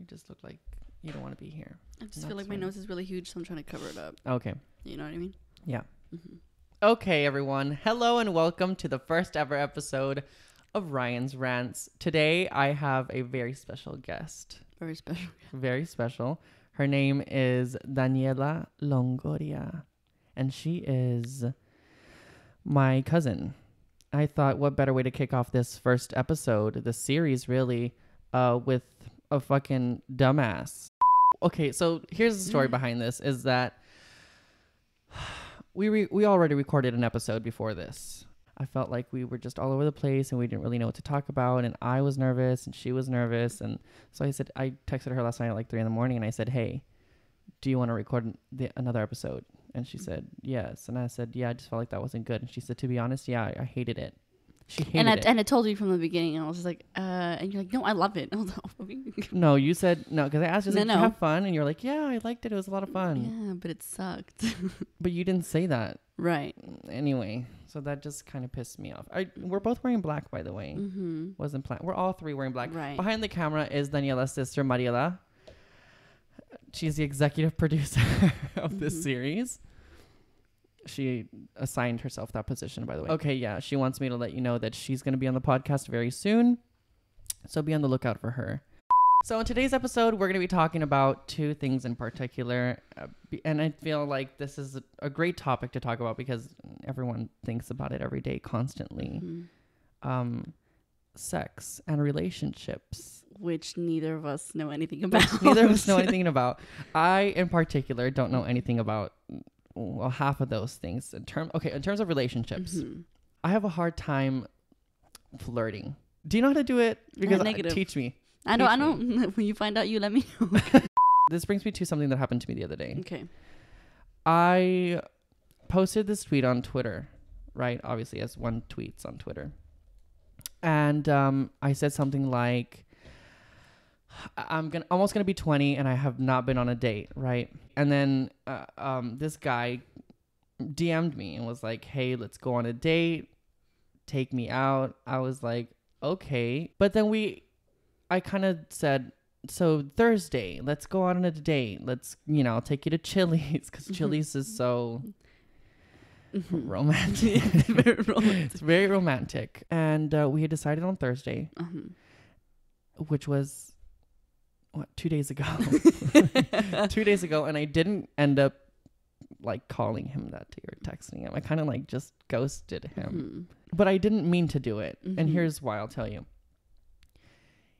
just look like you don't want to be here. I just feel like my nose is really huge, so I'm trying to cover it up. Okay. You know what I mean? Yeah. Mm-hmm. Okay, everyone. Hello and welcome to the first ever episode of Rants. Today, I have a very special guest. Very special. Very special. Her name is Daniela Longoria, and she is my cousin. I thought, what better way to kick off this first episode, this series, really, with a fucking dumbass. Okay, so here's the story behind this, is that we already recorded an episode before this. I felt like we were just all over the place and we didn't really know what to talk about, and I was nervous and she was nervous, and so I texted her last night at like 3 a.m. and I said, hey, do you want to record another episode? And she said yes, and I said, yeah, I just felt like that wasn't good. And she said, to be honest, yeah, I hated it. She hated it. And I told you from the beginning, and I was just like, and you're like, no, I love it. I was like, no, you said no, because I asked you, did you have fun? And you're like, yeah, I liked it. It was a lot of fun. Yeah, but it sucked. But you didn't say that. Right. Anyway, so that just kind of pissed me off. We're both wearing black, by the way. Mm-hmm. Wasn't planned. We're all three wearing black. Right. Behind the camera is Daniela's sister, Mariela. She's the executive producer of this series. She assigned herself that position, by the way. Okay, yeah. She wants me to let you know that she's going to be on the podcast very soon. So be on the lookout for her. So in today's episode, we're going to be talking about two things in particular. And I feel like this is a great topic to talk about because everyone thinks about it every day, constantly. Mm-hmm. Sex and relationships. Which neither of us know anything about. Neither of us know anything about. I, in particular, don't know anything about, well, half of those things. In terms of relationships, I have a hard time flirting. Do you know how to do it? Because teach me. I don't. When you find out, you let me know. This brings me to something that happened to me the other day. Okay. I posted this tweet on Twitter, right? Obviously, as one tweets on Twitter. And I said something like, I'm almost gonna be 20 and I have not been on a date, right? And then this guy DM'd me and was like, hey, let's go on a date, take me out. I was like, okay. But then I kind of said, so Thursday, let's go out on a date. Let's, I'll take you to Chili's, because Chili's is so romantic. It's very romantic. It's very romantic. And we had decided on Thursday, which was 2 days ago. 2 days ago, and I didn't end up like calling him that day or texting him. I kind of like just ghosted him. But I didn't mean to do it. And here's why. I'll tell you.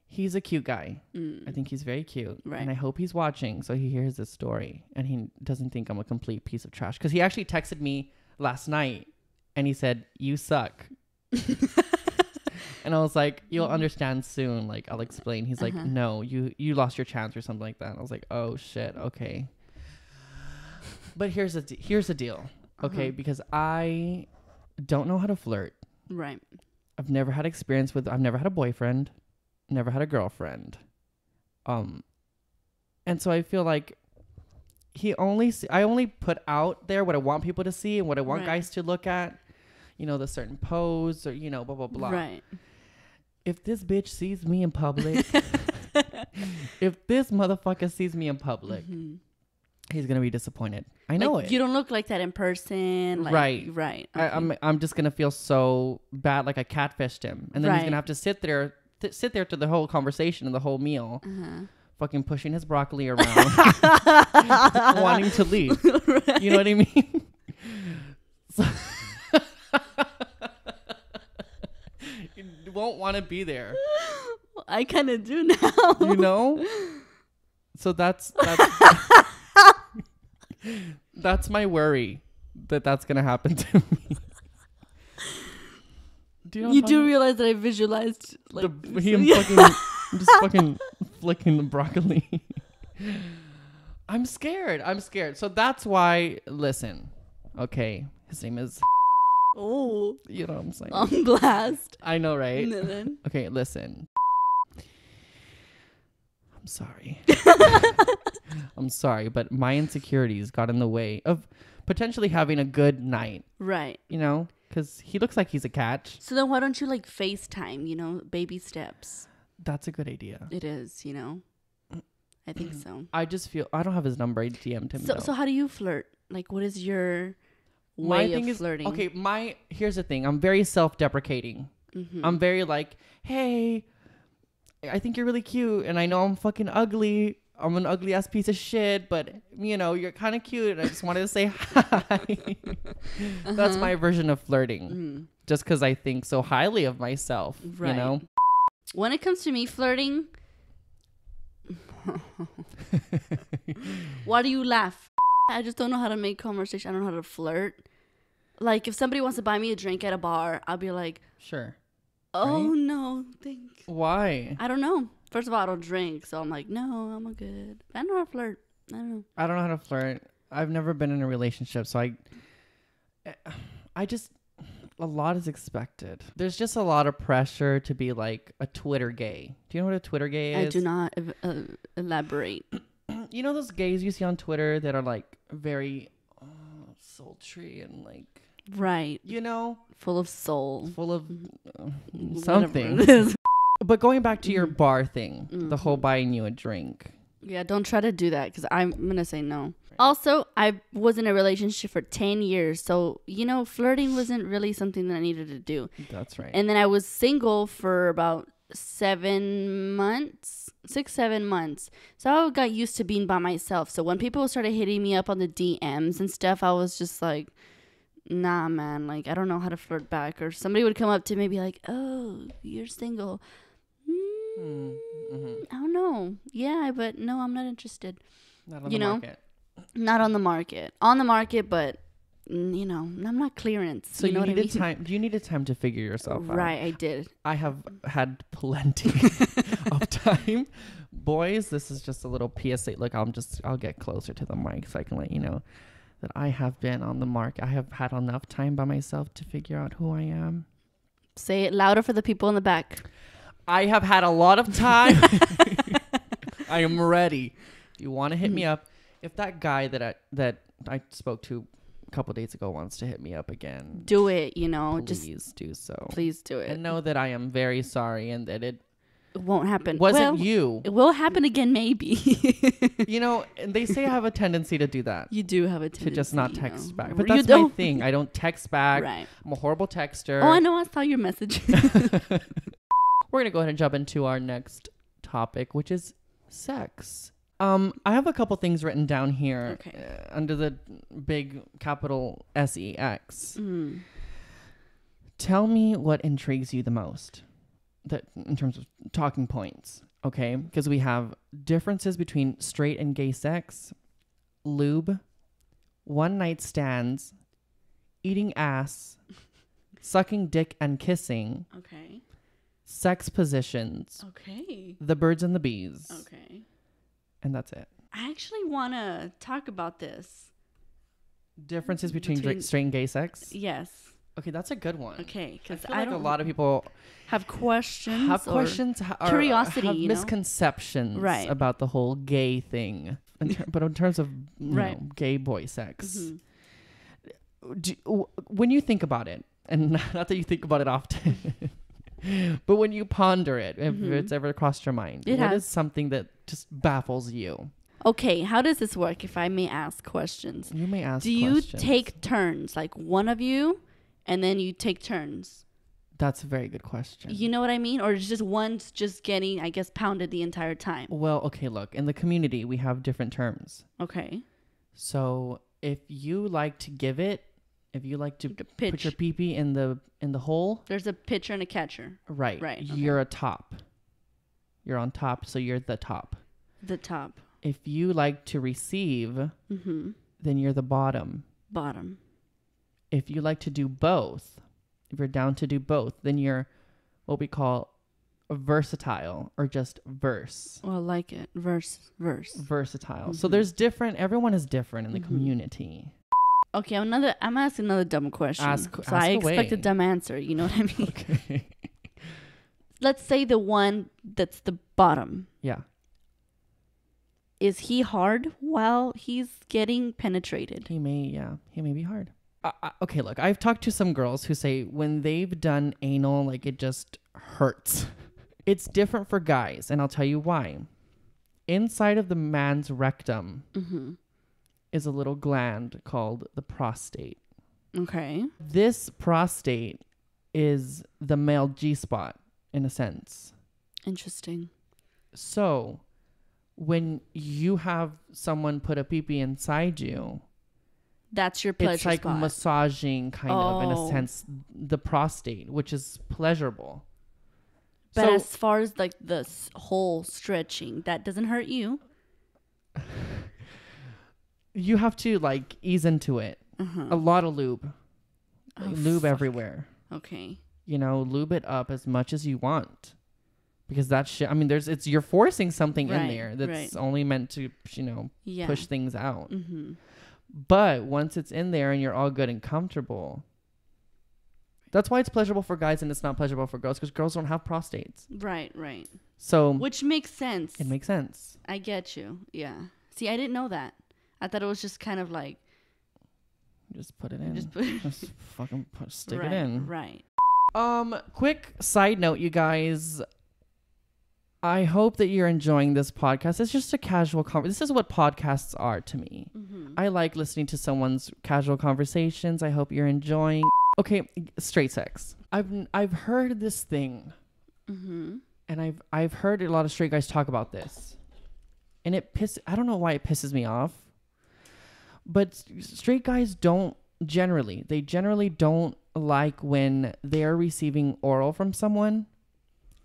He's a cute guy. I think he's very cute. Right. And I hope he's watching so he hears this story and he doesn't think I'm a complete piece of trash. Because he actually texted me last night and he said, you suck. And I was like, you'll understand soon. Like, I'll explain. He's like, no, you lost your chance or something like that. And I was like, oh, shit. Okay. But here's the deal. Okay. Because I don't know how to flirt. Right. I've never had a boyfriend. Never had a girlfriend. And so I feel like I only put out there what I want people to see and what I want guys to look at. The certain pose or, blah, blah, blah. Right. If this bitch sees me in public, if this motherfucker sees me in public, he's going to be disappointed. I know it. You don't look like that in person. Right. Okay. I'm just going to feel so bad, like I catfished him. And then he's going to have to sit there through the whole conversation and the whole meal, fucking pushing his broccoli around, wanting to leave. Right. You know what I mean? So you won't want to be there. I kind of do now. So that's that's my worry that's gonna happen to me. You do realize that I visualized like just fucking flicking the broccoli. I'm scared. So that's why. Listen, okay. His name is. Oh, you know what I'm saying? On blast. I know, right? Okay, listen. I'm sorry. I'm sorry, but my insecurities got in the way of potentially having a good night. Right. Because he looks like he's a catch. So then why don't you FaceTime, baby steps? That's a good idea. It is, I think so. I just feel I don't have his number. I DM'd him. So how do you flirt? Like, what is your My way thing of is flirting? okay. Here's the thing. I'm very self-deprecating. I'm very like, hey, I think you're really cute, and I know I'm fucking ugly. I'm an ugly ass piece of shit, but you know you're kind of cute, and I just wanted to say hi. That's my version of flirting. Just because I think so highly of myself, Right. you know. When it comes to me flirting, why do you laugh? I just don't know how to make conversation. I don't know how to flirt. Like, if somebody wants to buy me a drink at a bar, I'll be like, Sure. oh, Right? no, thanks. Why? I don't know. First of all, I don't drink, so I'm like, no, I'm good. I don't know how to flirt. I don't know. I don't know how to flirt. I've never been in a relationship, so I just, a lot is expected. There's just a lot of pressure to be like a Twitter gay. Do you know what a Twitter gay is? I do not elaborate. You know those gays you see on Twitter that are like very sultry and like, Right. you know, Full of soul. full of Whatever something. it is. But going back to your bar thing, the whole buying you a drink. Yeah, don't try to do that because I'm going to say no. Also, I was in a relationship for 10 years. So, you know, flirting wasn't really something that I needed to do. That's right. And then I was single for about 7 months, 6-7 months. So I got used to being by myself. So when people started hitting me up on the DMs and stuff, I was just like, nah, man, like, I don't know how to flirt back. Or somebody would come up to me and be like, oh, you're single. I don't know. Yeah, but no, I'm not interested. Not on the market. Not on the market. On the market, but, you know, I'm not clearance. So you know needed what I mean? time. You needed time to figure yourself out. Right, I did. I have had plenty of time. Boys, this is just a little PSA. Look, I'll get closer to the mic so I can let you know that I have been on the market. I have had enough time by myself to figure out who I am. Say it louder for the people in the back. I have had a lot of time. I am ready. If you want to hit me up, if that guy that I spoke to a couple days ago wants to hit me up again, Do it, you know. please do so. Please do it. And know that I am very sorry and that it It won't happen. wasn't you. It will happen again, maybe. You know, and they say I have a tendency to do that. You do have a tendency To just not you text know. back. But You that's my don't. thing. I don't text back. Right. I'm a horrible texter. Oh, I know. I saw your message. We're going to go ahead and jump into our next topic, which is sex. I have a couple things written down here under the big capital SEX. Tell me what intrigues you the most that in terms of talking points, okay? Because we have differences between straight and gay sex, lube, one-night stands, eating ass, sucking dick and kissing, Okay. sex positions, Okay. the birds and the bees, Okay. and that's it. I actually want to talk about this. Differences between straight and gay sex? Yes. Okay, that's a good one. Okay. Because I feel like a lot of people have questions. or curiosity, have you know? misconceptions Right. about the whole gay thing. But in terms of you Right. know, gay boy sex, when you think about it, and not that you think about it often, but when you ponder it, if it's ever crossed your mind, what is something that just baffles you? Okay, how does this work, if I may ask questions? You may ask Do you questions. take turns, like one of you, and then you take turns? That's a very good question. You know what I mean? Or is just one's just getting, I guess, pounded the entire time? Well, okay, look, in the community, we have different terms. Okay. So if you like to give it, if you like to Pitch. put your pee-pee in the hole, There's a pitcher and a catcher. right, Right, okay. you're a top. You're on top, so you're the top. The top. If you like to receive, then you're the bottom. Bottom. If you like to do both, if you're down to do both, then you're what we call a versatile or just verse. Well, I like it. Verse. Versatile. So there's different, everyone is different in the community. Okay, I'm asking another dumb question. Ask I expect away. a dumb answer. You know what I mean? Okay. Let's say the one that's the bottom. Yeah. Is he hard while he's getting penetrated? He may be hard. Okay, look, I've talked to some girls who say when they've done anal, like it just hurts. It's different for guys, and I'll tell you why. inside of the man's rectum Mm-hmm. is a little gland called the prostate. Okay. This prostate is the male G-spot in a sense. Interesting. So when you have someone put a pee-pee inside you, That's your pleasure it's like spot. massaging kind of in a Oh. sense the prostate, which is pleasurable. But So as far as like the whole stretching, that doesn't hurt you. you have to like ease into it. Uh-huh. A lot of lube. Oh, Lube fuck. everywhere. Okay. You know, lube it up as much as you want. Because that shit, I mean, you're forcing something in Right, there that's right. only meant to, Yeah. push things out. Mm-hmm. But once it's in there and you're all good and comfortable, that's why it's pleasurable for guys and it's not pleasurable for girls, because girls don't have prostates. Right, right. So Which makes sense. it makes sense. I get you. Yeah. See, I didn't know that. I thought it was just kind of like Just put it in. just put Just fucking stick right, it in. Right. Quick side note, you guys. I hope that you're enjoying this podcast. It's just a casual conversation. This is what podcasts are to me. Mm-hmm. I like listening to someone's casual conversations. I hope you're enjoying. Okay, straight sex. I've heard this thing, Mm-hmm. and I've heard a lot of straight guys talk about this, and I don't know why it pisses me off, but straight guys generally don't like when they're receiving oral from someone,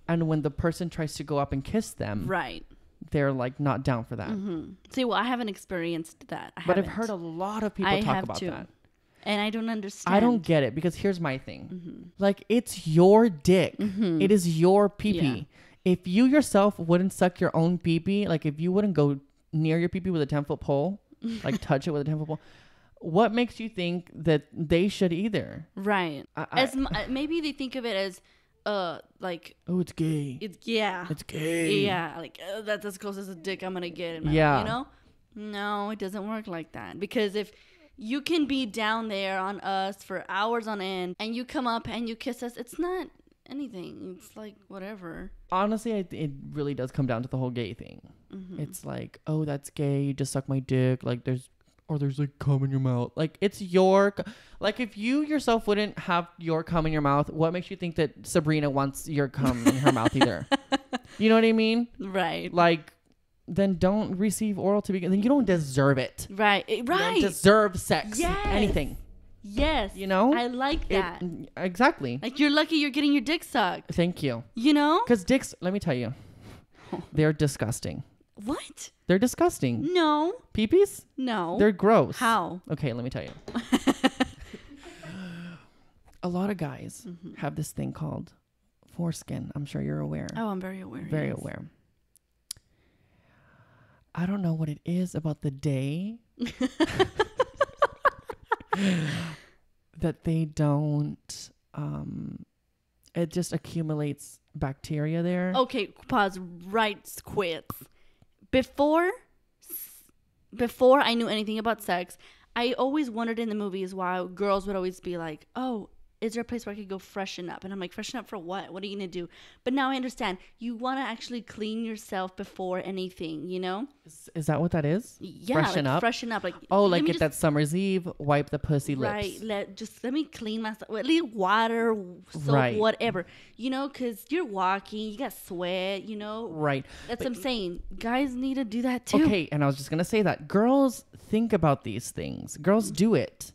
and when the person tries to go up and kiss them, Right. they're like not down for that. Mm-hmm. See, well, I haven't experienced that. But I've heard a lot of people talk about that. And I don't understand. I don't get it, because here's my thing. Mm-hmm. Like, it's your dick. Mm-hmm. It is your pee-pee. Yeah. If you yourself wouldn't suck your own pee-pee, like if you wouldn't go near your pee-pee with a 10-foot pole, like touch it with a 10-foot pole, what makes you think that they should either? Right. Maybe they think of it as like Oh, it's gay. it's yeah. It's gay. Yeah, like that's as close as a dick I'm gonna get. Yeah. You know? No, it doesn't work like that. Because if you can be down there on us for hours on end and you come up and you kiss us, it's not anything. It's like whatever. Honestly, it really does come down to the whole gay thing. Mm-hmm. It's like, oh, that's gay. You just suck my dick. Like there's like cum in your mouth. Like it's like if you yourself wouldn't have your cum in your mouth, what makes you think that Sabrina wants your cum in her mouth either? You know what I mean? Right. Like, then don't receive oral to begin. Then you don't deserve it. Right. You Right. don't deserve sex. Yes. Anything. Yes. You know? I like that. Exactly. Like you're lucky you're getting your dick sucked. Thank you. You know? Because dicks, let me tell you, they're disgusting. What? They're disgusting. No. Peepees? No. They're gross. How? Okay, let me tell you. A lot of guys have this thing called foreskin. I'm sure you're aware. Oh, I'm very aware. Very yes. aware. I don't know what it is about the day that they don't, it just accumulates bacteria there. Okay, pause right quick. Before I knew anything about sex, I always wondered in the movies why girls would always be like, oh, is there a place where I could go freshen up? And I'm like, freshen up for what? What are you going to do? But now I understand. You want to actually clean yourself before anything, you know? Is that what that is? Yeah, Freshen like up? freshen up. Like, Oh, let like me get just- that summer's eve, wipe the pussy Right, lips. let me clean myself. At least water, soap, Right. whatever. You know, because you're walking, you got sweat, you know? Right. That's what I'm saying. Guys need to do that too. Okay, and I was just going to say that. Girls think about these things. Girls do it.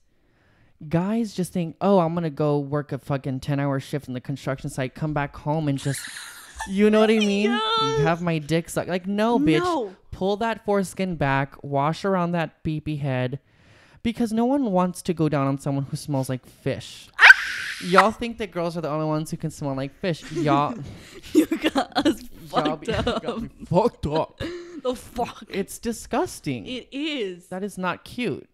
Guys just think, oh, I'm going to go work a fucking 10-hour shift in the construction site, come back home and just, you know what I mean? Yes. You have my dick sucked. Like, no, bitch. No. Pull that foreskin back, wash around that pee-pee head, because no one wants to go down on someone who smells like fish. Y'all think that girls are the only ones who can smell like fish. Y'all, You got us y'all fucked up. got me fucked up. The fuck? It's disgusting. It is. That is not cute.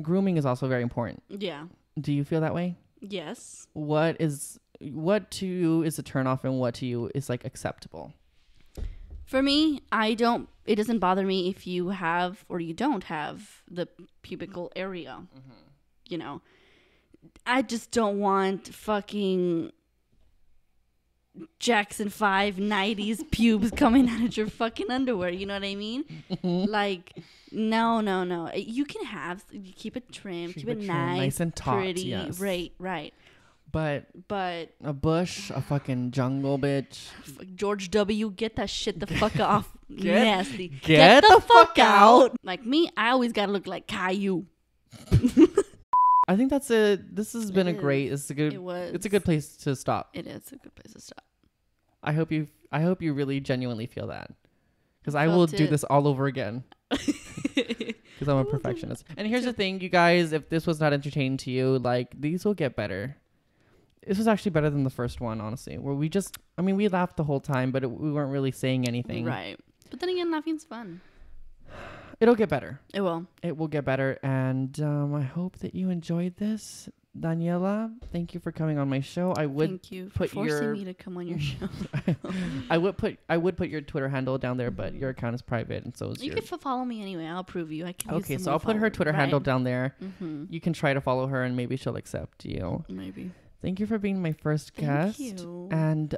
Grooming is also very important. Yeah. Do you feel that way? Yes. What to you is a turnoff and what to you is like acceptable? For me, it doesn't bother me if you have or you don't have the pubical area. Mm-hmm. You know, I just don't want fucking Jackson 5 90s pubes coming out of your fucking underwear. You know what I mean? Like, no. You can you keep it trimmed, keep it nice and taut, pretty. yes. Right. But a bush, a fucking jungle, bitch. George W, get that shit the fuck off. Nasty. Get the fuck out. Like me, I always gotta look like Caillou. I think that's it. This has been it's a good place to stop. It is a good place to stop. I hope you really genuinely feel that, because I will do this all over again. Because I'm a perfectionist. And here's the thing, you guys, if this was not entertaining to you, like, these will get better. This was actually better than the first one, honestly, where we laughed the whole time, but we weren't really saying anything. Right. But then again, laughing's fun. It'll get better. It will. It will get better. And I hope that you enjoyed this. Daniela, thank you for coming on my show. Thank you for forcing me to come on your show. I would put your Twitter handle down there, but your account is private, and so is you can follow me anyway. I'll prove you. I can. Okay, so I'll put her Twitter handle down there. Mm-hmm. You can try to follow her, and maybe she'll accept you. Maybe. Thank you for being my first guest. Thank you. And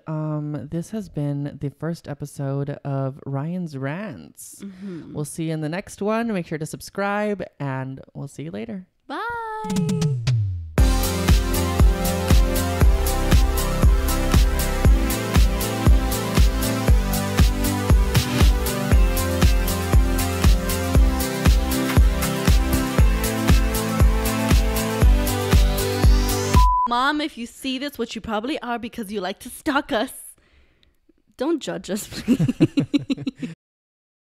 this has been the first episode of Ryan's Rants. Mm-hmm. We'll see you in the next one. Make sure to subscribe, and we'll see you later. Bye. Mom, if you see this, which you probably are because you like to stalk us, don't judge us, please.